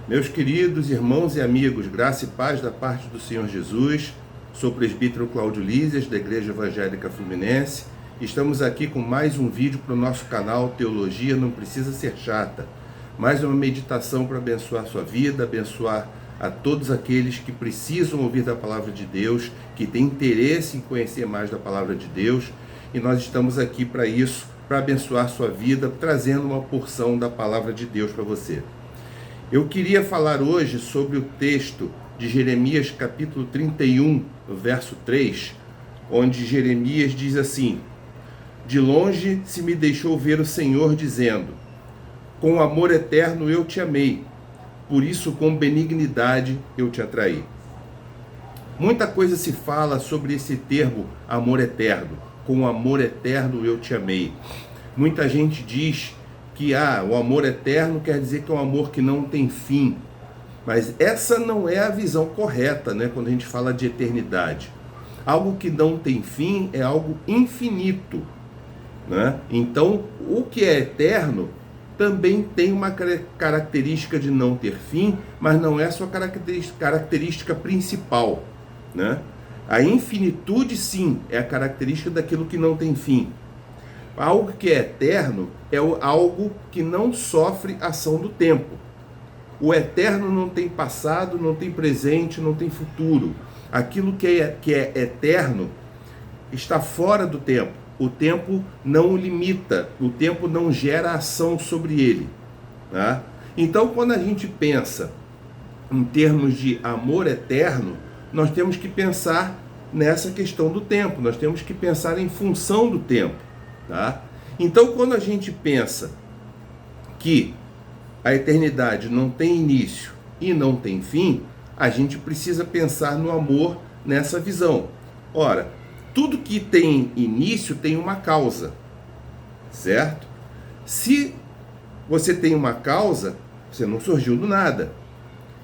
Meus queridos irmãos e amigos, graça e paz da parte do Senhor Jesus. Sou o presbítero Cláudio Lízias, da Igreja Evangélica Fluminense. Estamos aqui com mais um vídeo para o nosso canal Teologia Não Precisa Ser Chata. Mais uma meditação para abençoar sua vida, abençoar a todos aqueles que precisam ouvir da palavra de Deus, que têm interesse em conhecer mais da palavra de Deus. E nós estamos aqui para isso, para abençoar sua vida, trazendo uma porção da palavra de Deus para você. Eu queria falar hoje sobre o texto de Jeremias capítulo 31, verso 3, onde Jeremias diz assim: de longe se me deixou ver o Senhor dizendo, com amor eterno eu te amei, por isso com benignidade eu te atraí. Muita coisa se fala sobre esse termo amor eterno, com amor eterno eu te amei. Muita gente diz que o amor eterno quer dizer que é um amor que não tem fim. Mas essa não é a visão correta, né? Quando a gente fala de eternidade. Algo que não tem fim é algo infinito, né? Então, o que é eterno também tem uma característica de não ter fim, mas não é a sua característica principal, né? A infinitude, sim, é a característica daquilo que não tem fim. Algo que é eterno é algo que não sofre ação do tempo. O eterno não tem passado, não tem presente, não tem futuro. Aquilo que é eterno está fora do tempo. O tempo não o limita, o tempo não gera ação sobre ele. Tá? Então, quando a gente pensa em termos de amor eterno, nós temos que pensar nessa questão do tempo, nós temos que pensar em função do tempo. Tá? Então, quando a gente pensa que a eternidade não tem início e não tem fim, a gente precisa pensar no amor nessa visão. Ora, tudo que tem início tem uma causa, certo? Se você tem uma causa, você não surgiu do nada.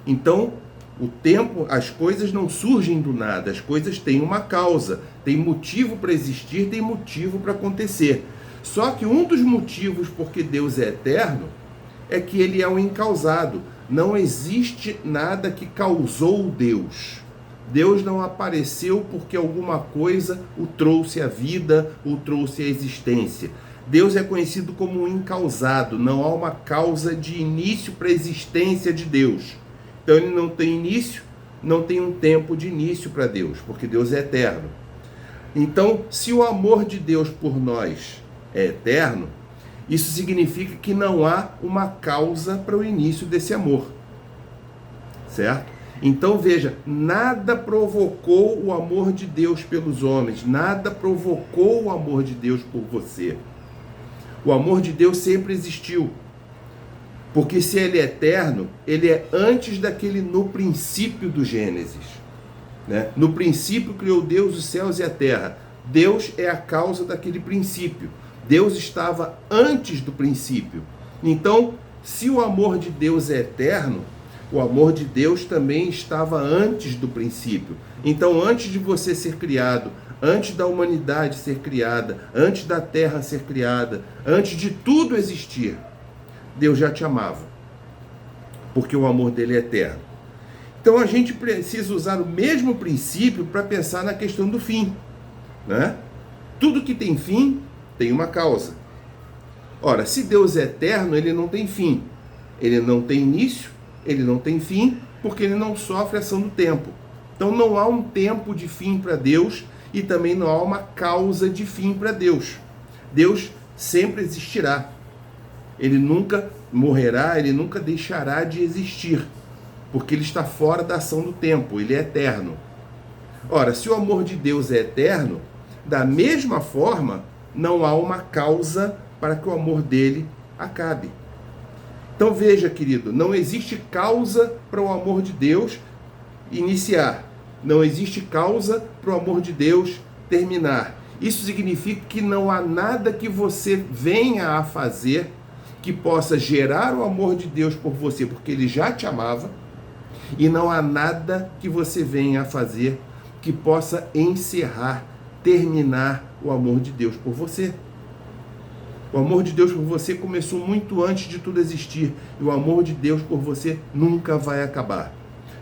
Então, o tempo, as coisas não surgem do nada, as coisas têm uma causa, tem motivo para existir, tem motivo para acontecer. Só que um dos motivos porque Deus é eterno é que ele é um incausado. Não existe nada que causou Deus. Deus não apareceu porque alguma coisa o trouxe à vida, o trouxe à existência. Deus é conhecido como um incausado, não há uma causa de início para a existência de Deus. Então ele não tem início, não tem um tempo de início para Deus, porque Deus é eterno. Então, se o amor de Deus por nós é eterno, isso significa que não há uma causa para o início desse amor, certo? Então veja, nada provocou o amor de Deus pelos homens, nada provocou o amor de Deus por você. O amor de Deus sempre existiu. Porque se ele é eterno, ele é antes daquele no princípio do Gênesis. Né? No princípio criou Deus os céus e a terra. Deus é a causa daquele princípio. Deus estava antes do princípio. Então, se o amor de Deus é eterno, o amor de Deus também estava antes do princípio. Então, antes de você ser criado, antes da humanidade ser criada, antes da terra ser criada, antes de tudo existir, Deus já te amava, porque o amor dele é eterno. Então a gente precisa usar o mesmo princípio para pensar na questão do fim, né? Tudo que tem fim tem uma causa. Ora, se Deus é eterno, ele não tem fim, ele não tem início, ele não tem fim, porque ele não sofre ação do tempo. Então não há um tempo de fim para Deus e também não há uma causa de fim para Deus. Deus sempre existirá. Ele nunca morrerá, ele nunca deixará de existir, porque ele está fora da ação do tempo, ele é eterno. Ora, se o amor de Deus é eterno, da mesma forma, não há uma causa para que o amor dele acabe. Então veja, querido, não existe causa para o amor de Deus iniciar, não existe causa para o amor de Deus terminar. Isso significa que não há nada que você venha a fazer que possa gerar o amor de Deus por você, porque ele já te amava, e não há nada que você venha a fazer que possa encerrar, terminar o amor de Deus por você. O amor de Deus por você começou muito antes de tudo existir. E o amor de Deus por você nunca vai acabar.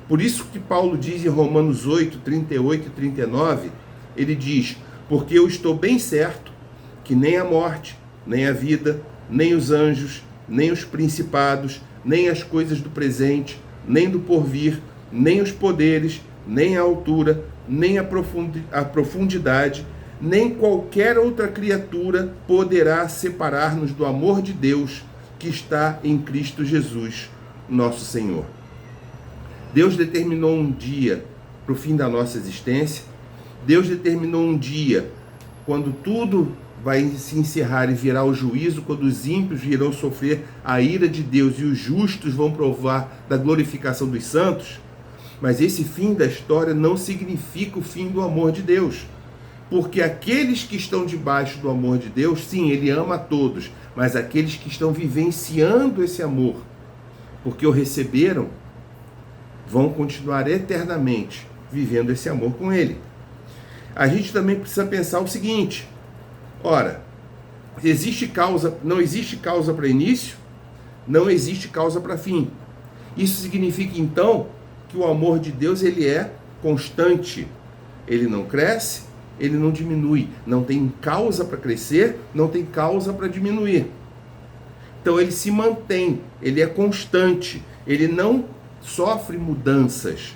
Por isso que Paulo diz em Romanos 8, 38 e 39, ele diz: porque eu estou bem certo que nem a morte, nem a vida, nem os anjos, nem os principados, nem as coisas do presente, nem do porvir, nem os poderes, nem a altura, nem a profundidade, nem qualquer outra criatura poderá separar-nos do amor de Deus que está em Cristo Jesus, nosso Senhor. Deus determinou um dia para o fim da nossa existência. Deus determinou um dia quando tudo vai se encerrar e virá o juízo, quando os ímpios irão sofrer a ira de Deus e os justos vão provar da glorificação dos santos. Mas esse fim da história não significa o fim do amor de Deus. Porque aqueles que estão debaixo do amor de Deus, sim, Ele ama a todos, mas aqueles que estão vivenciando esse amor, porque o receberam, vão continuar eternamente vivendo esse amor com Ele. A gente também precisa pensar o seguinte: ora, não existe causa para início, não existe causa para fim. Isso significa então que o amor de Deus ele é constante, ele não cresce, ele não diminui, não tem causa para crescer, não tem causa para diminuir. Então ele se mantém, ele é constante, ele não sofre mudanças.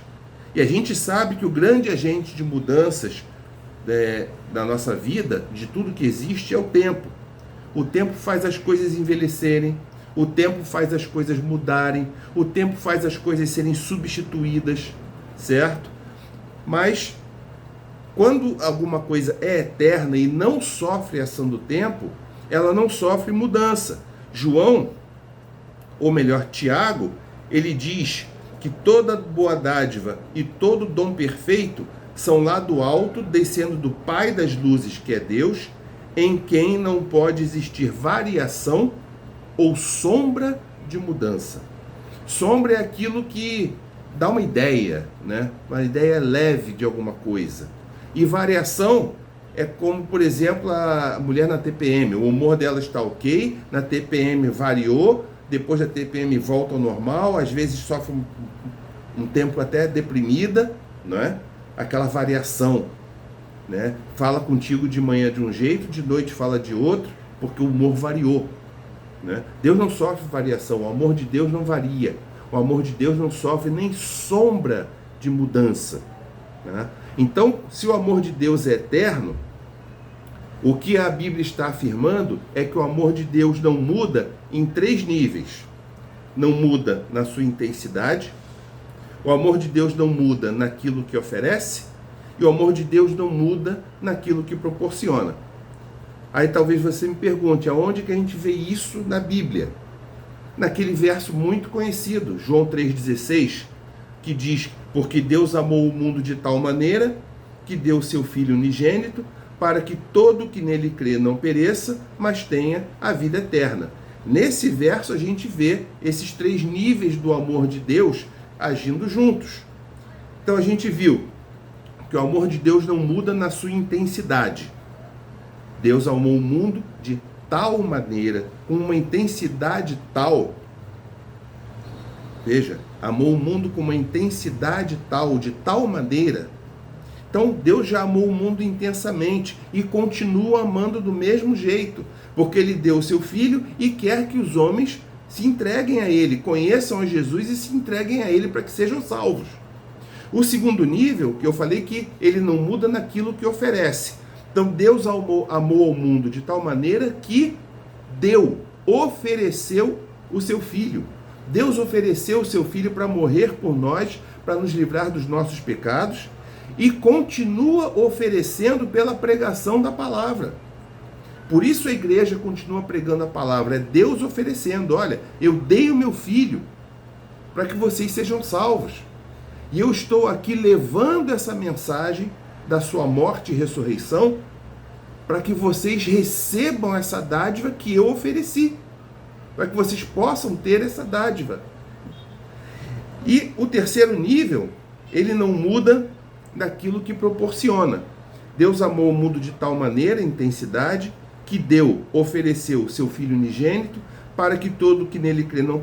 E a gente sabe que o grande agente de mudanças da nossa vida, de tudo que existe, é o tempo. O tempo faz as coisas envelhecerem, o tempo faz as coisas mudarem, o tempo faz as coisas serem substituídas, certo? Mas quando alguma coisa é eterna e não sofre a ação do tempo, ela não sofre mudança. João, ou melhor, Tiago, ele diz que toda boa dádiva e todo dom perfeito são lá do alto, descendo do Pai das luzes, que é Deus, em quem não pode existir variação ou sombra de mudança. Sombra é aquilo que dá uma ideia, né? Uma ideia leve de alguma coisa. E variação é como, por exemplo, a mulher na TPM. O humor dela está ok, na TPM variou, depois da TPM volta ao normal, às vezes sofre um tempo até deprimida, não é? Aquela variação, né? Fala contigo de manhã de um jeito, de noite fala de outro, porque o humor variou, né? Deus não sofre variação, o amor de Deus não varia, o amor de Deus não sofre nem sombra de mudança, né? Então, se o amor de Deus é eterno, o que a Bíblia está afirmando é que o amor de Deus não muda em 3 níveis. Não muda na sua intensidade, o amor de Deus não muda naquilo que oferece, e o amor de Deus não muda naquilo que proporciona. Aí talvez você me pergunte, aonde que a gente vê isso na Bíblia? Naquele verso muito conhecido, João 3,16, que diz: porque Deus amou o mundo de tal maneira que deu seu Filho unigênito, para que todo que nele crê não pereça, mas tenha a vida eterna. Nesse verso a gente vê esses 3 níveis do amor de Deus agindo juntos. Então a gente viu que o amor de Deus não muda na sua intensidade. Deus amou o mundo de tal maneira, com uma intensidade tal. Veja, amou o mundo com uma intensidade tal, de tal maneira. Então Deus já amou o mundo intensamente e continua amando do mesmo jeito, porque Ele deu o seu Filho e quer que os homens se entreguem a Ele, conheçam a Jesus e se entreguem a Ele para que sejam salvos. O segundo nível, que eu falei que Ele não muda naquilo que oferece. Então Deus amou ao mundo de tal maneira que ofereceu o seu Filho. Deus ofereceu o seu Filho para morrer por nós, para nos livrar dos nossos pecados, e continua oferecendo pela pregação da palavra. Por isso a igreja continua pregando a palavra. É Deus oferecendo: olha, eu dei o meu Filho para que vocês sejam salvos. E eu estou aqui levando essa mensagem da sua morte e ressurreição para que vocês recebam essa dádiva que eu ofereci, para que vocês possam ter essa dádiva. E o terceiro nível, ele não muda daquilo que proporciona. Deus amou o mundo de tal maneira, intensidade, que ofereceu o seu Filho unigênito, para que todo que nele crê não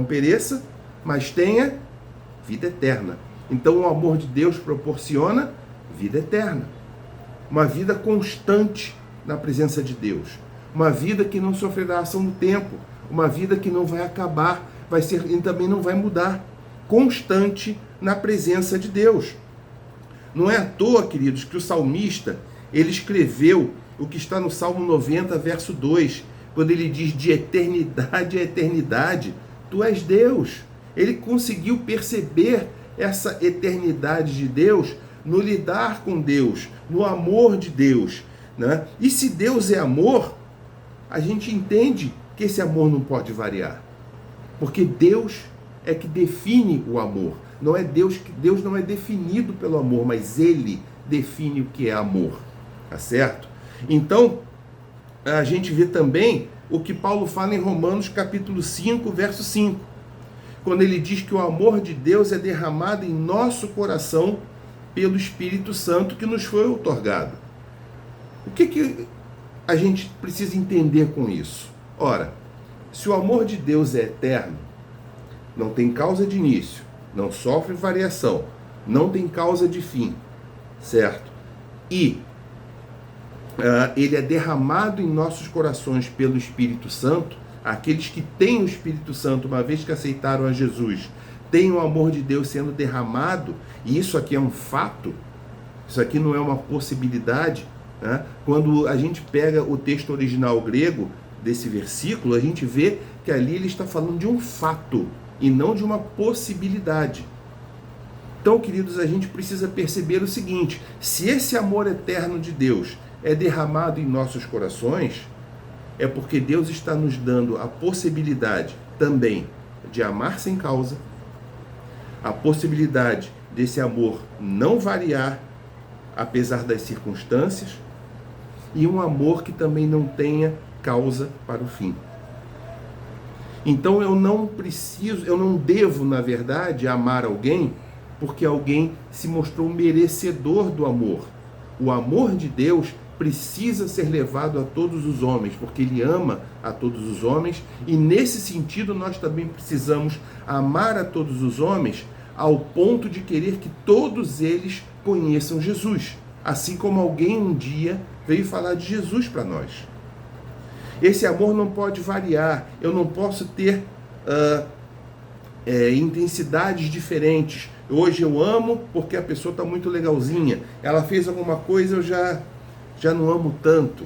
pereça, mas tenha vida eterna. Então o amor de Deus proporciona vida eterna. Uma vida constante na presença de Deus. Uma vida que não sofrerá ação do tempo. Uma vida que não vai acabar, vai ser e também não vai mudar. Constante na presença de Deus. Não é à toa, queridos, que o salmista, ele escreveu o que está no Salmo 90, verso 2, quando ele diz: de eternidade a eternidade, tu és Deus. Ele conseguiu perceber essa eternidade de Deus no lidar com Deus, no amor de Deus, né? E se Deus é amor, a gente entende que esse amor não pode variar, porque Deus é que define o amor. Não é Deus não é definido pelo amor, mas Ele define o que é amor, tá certo? Então, a gente vê também o que Paulo fala em Romanos capítulo 5, verso 5, quando ele diz que o amor de Deus é derramado em nosso coração pelo Espírito Santo que nos foi outorgado. O que a gente precisa entender com isso? Ora, se o amor de Deus é eterno, não tem causa de início, não sofre variação, não tem causa de fim, certo? E ele é derramado em nossos corações pelo Espírito Santo. Aqueles que têm o Espírito Santo, uma vez que aceitaram a Jesus, têm o amor de Deus sendo derramado, e isso aqui é um fato, isso aqui não é uma possibilidade, né? Quando a gente pega o texto original grego desse versículo, a gente vê que ali ele está falando de um fato e não de uma possibilidade. Então, queridos, a gente precisa perceber o seguinte: se esse amor eterno de Deus é derramado em nossos corações, é porque Deus está nos dando a possibilidade também de amar sem causa, a possibilidade desse amor não variar apesar das circunstâncias, e um amor que também não tenha causa para o fim. Então eu não devo, na verdade, amar alguém porque alguém se mostrou merecedor do amor. O amor de Deus precisa ser levado a todos os homens, porque Ele ama a todos os homens, e nesse sentido nós também precisamos amar a todos os homens ao ponto de querer que todos eles conheçam Jesus, assim como alguém um dia veio falar de Jesus para nós. Esse amor não pode variar, eu não posso ter intensidades diferentes. Hoje eu amo porque a pessoa está muito legalzinha, ela fez alguma coisa, eu já não amo tanto.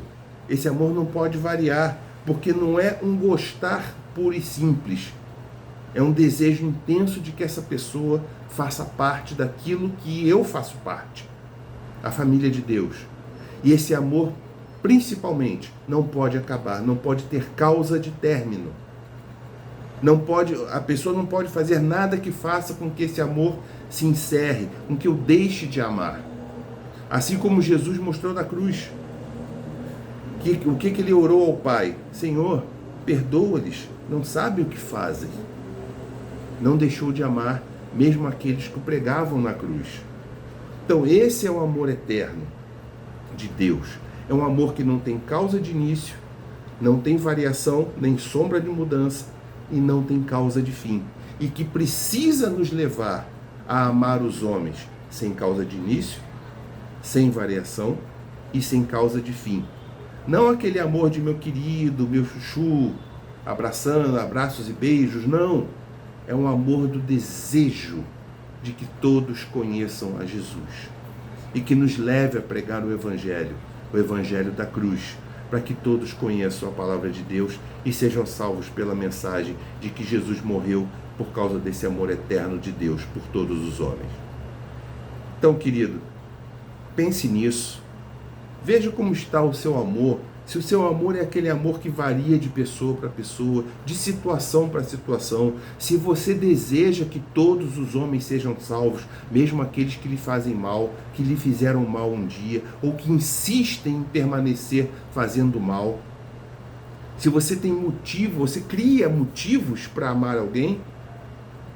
Esse amor não pode variar, porque não é um gostar puro e simples. É um desejo intenso de que essa pessoa faça parte daquilo que eu faço parte, a família de Deus. E esse amor, principalmente, não pode acabar, não pode ter causa de término. A pessoa não pode fazer nada que faça com que esse amor se encerre, com que eu deixe de amar. Assim como Jesus mostrou na cruz. O que ele orou ao Pai? Senhor, perdoa-lhes, não sabem o que fazem. Não deixou de amar mesmo aqueles que o pregavam na cruz. Então esse é o amor eterno de Deus. É um amor que não tem causa de início, não tem variação, nem sombra de mudança, e não tem causa de fim. E que precisa nos levar a amar os homens sem causa de início, sem variação e sem causa de fim. Não aquele amor de meu querido, meu chuchu, abraçando, abraços e beijos, não. É um amor do desejo de que todos conheçam a Jesus e que nos leve a pregar o Evangelho da cruz, para que todos conheçam a palavra de Deus e sejam salvos pela mensagem de que Jesus morreu por causa desse amor eterno de Deus por todos os homens. Então, querido, pense nisso. Veja como está o seu amor. Se o seu amor é aquele amor que varia de pessoa para pessoa, de situação para situação, se você deseja que todos os homens sejam salvos, mesmo aqueles que lhe fazem mal, que lhe fizeram mal um dia, ou que insistem em permanecer fazendo mal, se você tem motivo, você cria motivos para amar alguém,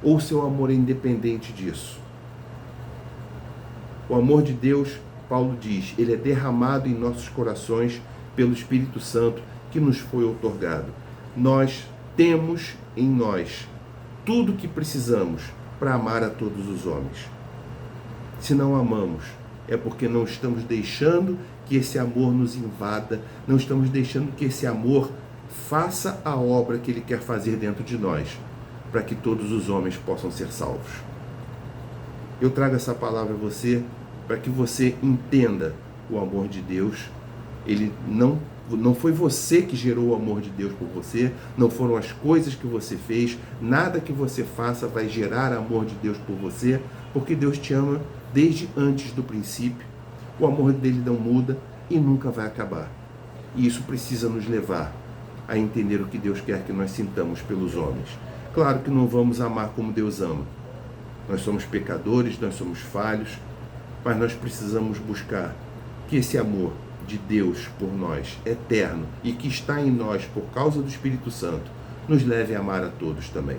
ou seu amor é independente disso? O amor de Deus, Paulo diz, ele é derramado em nossos corações pelo Espírito Santo que nos foi outorgado. Nós temos em nós tudo o que precisamos para amar a todos os homens. Se não amamos, é porque não estamos deixando que esse amor nos invada, não estamos deixando que esse amor faça a obra que Ele quer fazer dentro de nós, para que todos os homens possam ser salvos. Eu trago essa palavra a você para que você entenda o amor de Deus. Ele não foi você que gerou o amor de Deus por você, não foram as coisas que você fez, nada que você faça vai gerar amor de Deus por você, porque Deus te ama desde antes do princípio. O amor dele não muda e nunca vai acabar. E isso precisa nos levar a entender o que Deus quer que nós sintamos pelos homens. Claro que não vamos amar como Deus ama. Nós somos pecadores, nós somos falhos, mas nós precisamos buscar que esse amor de Deus por nós, eterno, e que está em nós por causa do Espírito Santo, nos leve a amar a todos também.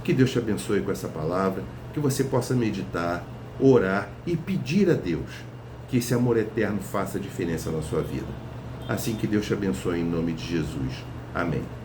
Que Deus te abençoe com essa palavra, que você possa meditar, orar e pedir a Deus que esse amor eterno faça diferença na sua vida. Assim que Deus te abençoe em nome de Jesus. Amém.